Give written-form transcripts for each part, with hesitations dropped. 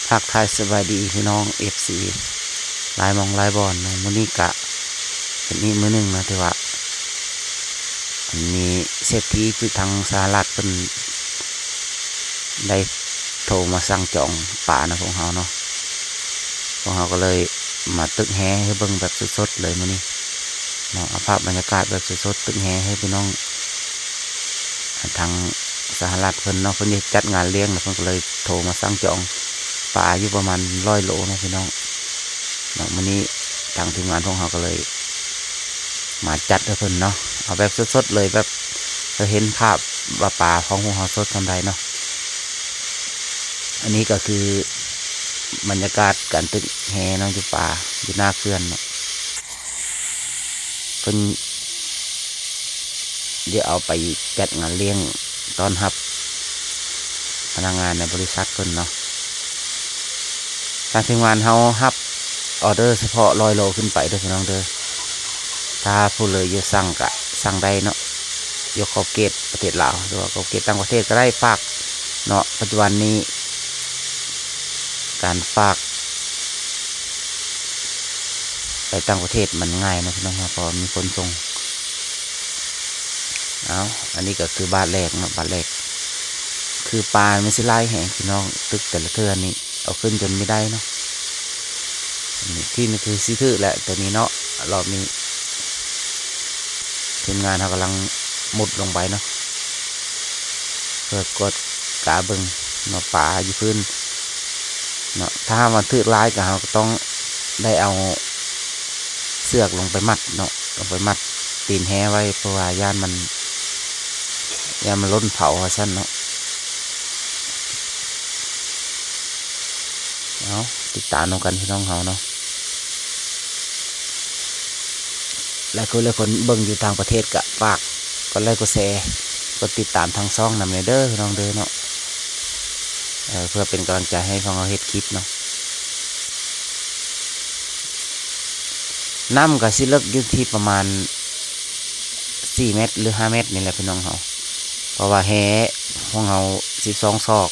ทักทายสบายดีพี่น้องFCลายมองลายบอลนะมื้อนี้กะเป็นนี้มื้อหนึ่งนะที่ว่ามีเศรษฐีที่ทางสหรัฐเป็นได้โทรมาสั่งจองป่านะพวกเขาเนาะพวกเขาก็เลยมาตึกแห่ให้เบิ่งแบบสดๆเลยมื้อนี้เนาะเอาภาพบรรยากาศแบบสดๆตึกแห่ให้พี่น้องทางสหรัฐเพิ่นเนาะเพิ่นจัดงานเลี้ยงแล้วเพิ่นก็เลยโทรมาสั่งจองป่าอยู่ประมาณ100 โลนะพี่น้องเนาะมื้อนี้ทางทีมงานของเขาก็เลยมาจัดให้เพิ่นเนาะเอาแบบสดๆเลยแบบจะเห็นภาพว่าป่าของพวกเขาสดทำไรเนาะอันนี้ก็คือบรรยากาศการตึกแห่เนาะอยู่ป่าอยู่หน้าเขื่อนเนาะเพิ่นเดี๋ยวเอาไปจัดงานเลี้ยงต้อนรับพนักงานในบริษัทเพิ่นเนาะทางทีมงานเขารับออเดอร์เฉพาะ100 โลขึ้นไปเด้อพี่น้องเด้อถ้าผู้เลยอยู่สั่งกะสั่งได้เนาะยกขอบเกตประเทศลาวหรือว่าขอบเกตต่างประเทศก็ได้ฝากเนาะปัจจุบันนี้การฝากไปต่างประเทศมันง่ายนะพี่น้องครับเพราะมีคนส่งเอาอันนี้ก็คือบ้านแรกเนาะบ้านแรกคือปลาไม่ใช่ไล่แห่งพี่น้องตึกแต่ละเทือนนี้เอาขึ้นจนไม่ได้เนาะที่นี่คือซีทื่อแหละแต่นี้เนาะรอบนี้ทีมงานเขากำลังมุดลงไปเนาะเพื่อกดกาเบิงเนาะป่าอยู่พื้นเนาะถ้ามันทื่อร้ายกับเราก็ต้องได้เอาเสือกลงไปมัดเนาะลงไปมัดตีนแห้ไว้เพราะว่าย่านมันล้นเผาสั้นเนาะเอาติดตามกันพี่น้องเขาเนาะและคนเบิ่งอยู่ต่างประเทศกะฝากก็ไลค์ก็แชร์ก็ติดตามทางช่องนำเด้อพี่น้องเด้อเนาะเพื่อเป็นกำลังใจให้ฟังเราเฮ็ดคลิปเนาะน้ำกับสิเลิกอยู่ที่ประมาณ4 เมตรหรือ5 เมตรนี่แหละพี่น้องเขาเพราะว่าแหของเรา12 ศอก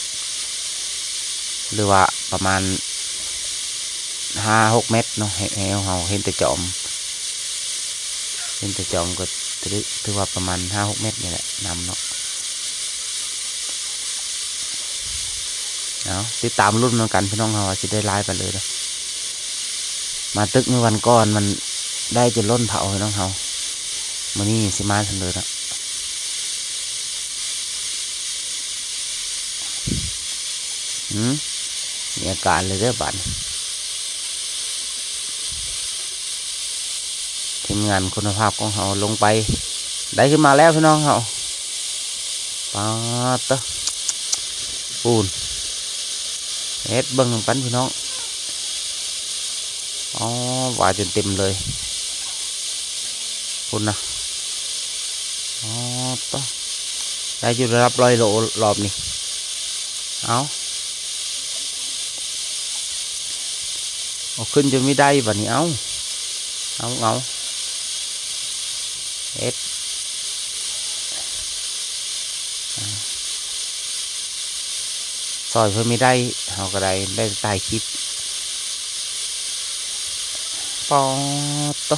หรือว่าประมาณ5-6 เมตรเนาะแหของเราเห็นแต่จอมก็ถือว่าประมาณ5-6 เมตรนี่แหละน้ำเนาะเอาติดตามรุ่นเหมือนกันพี่น้องเขาจะได้ไล่ไปเลยนะมาตึกเมื่อวันก่อนมันได้จนล้นเผาพี่น้องเขามื่อนี้สิมาทันเลยนะมีอาการเลยเด้อบัดทีมงานคุณภาพของเขาลงไปได้ขึ้นมาแล้วพี่น้องเขาปาตะปูนเฮ็ดเบิ้งปันพี่น้องอ๋อว่าจนเต็มเลยปูนนะอ๋อตะได้อยู่ระดับ100 โลรอบนี้เอาขึ้นจนไม่ได้บัดนี้เอาเอ็ดซอยเพิ่มไม่ได้เขาก็ได้ตายคลิปปอต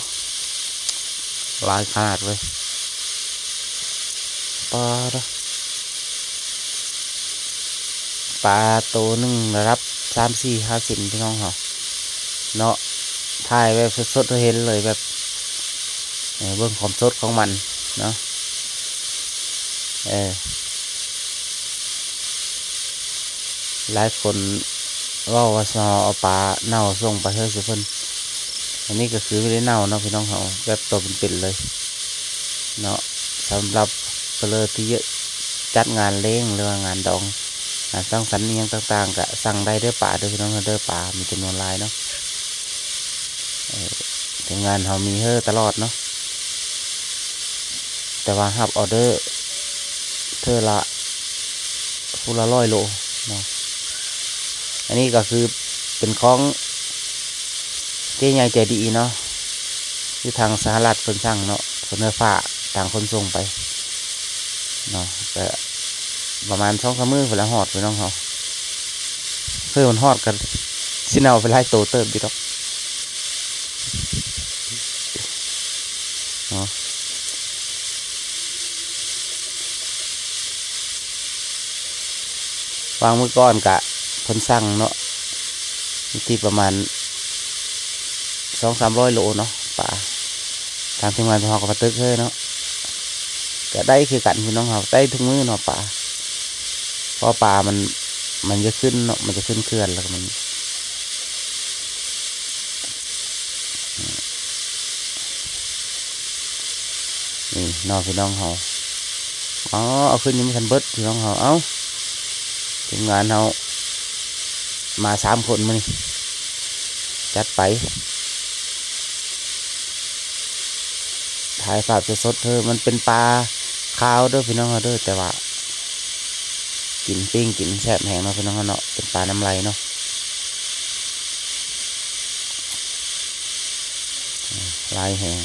ลายขนาดเลยปลาตัวหนึ่งนะครับ3-4-5 เซนพี่น้องเขาเนาะถ่ายแบบสดๆเห็นเลยแบบเบื้องความสดของมันเนาะหลายคนว่าซอเอาปลาเน่าส่งไปให้สุพรรณอันนี้ก็คือไม่ได้เน่าเนาะพี่น้องเขาแบบตัวเป็นๆเลยเนาะสำหรับเปลือที่จัดงานเลี้ยงหรือว่างานดองงานสร้างสรรค์ยังต่างๆก็สั่งได้เด้อป่าเด้อพี่น้องเด้อป่ามีจำนวนหลายเนาะถึงงานเขามีเฮ้อตลอดเนาะแต่ว่ารับออเดอร์เธอละผู้ละ100 โลเนาะอันนี้ก็คือเป็นของเจ๊ใหญ่ใจดีเนาะที่ทางสหรัฐเพิ่นสั่งเนาะเพิ่นฝากทางคนส่งไปเนาะแต่ประมาณ2-3 มื้อเพิ่นละฮอดพี่น้องเขาเค พื่อมันฮอดกันสิเอาไปไล่โตเติมดีดอกเนาะวางมือก้อนกะคนสั่งเนาะที่ประมาณ200-300 โลเนาะป่าทางทีมงานของเราก็มาตึกเลยเนาะก็ได้คือกันพี่น้องเราได้ทุกมื้อเนาะป่าเพราะป่ามันจะขึ้นเนาะมันจะขึ้นเคลื่อนแล้วก็มันนี่นอกพี่น้องเราอ๋อเอาขึ้นยังไม่ทันเบิดพี่น้องเราเอ้าทีมงานเรามา3 คนมานี่จัดไปถ่ายภาพสดๆเธอมันเป็นปลาขาวเด้อพี่น้องเราเด้อแต่ว่ากินปิ้งกินแซ่บแห้งเนาะพี่น้องเนาะเป็นปลาน้ำไหลเนาะลายแห้ง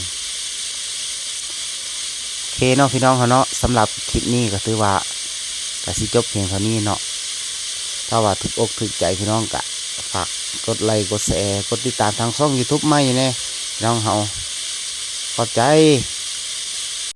โอเคเนาะพี่น้องเขาเนาะสำหรับคลิปนี้ก็ถือว่าก็สิจบเพียงเท่านี้เนาะถ้าว่าถูกอกถูกใจพี่น้องกะฝากกดไลค์กดแชร์กดติดตามทางช่อง YouTube ใหม่แน่พี่น้องเฮาขอบใจ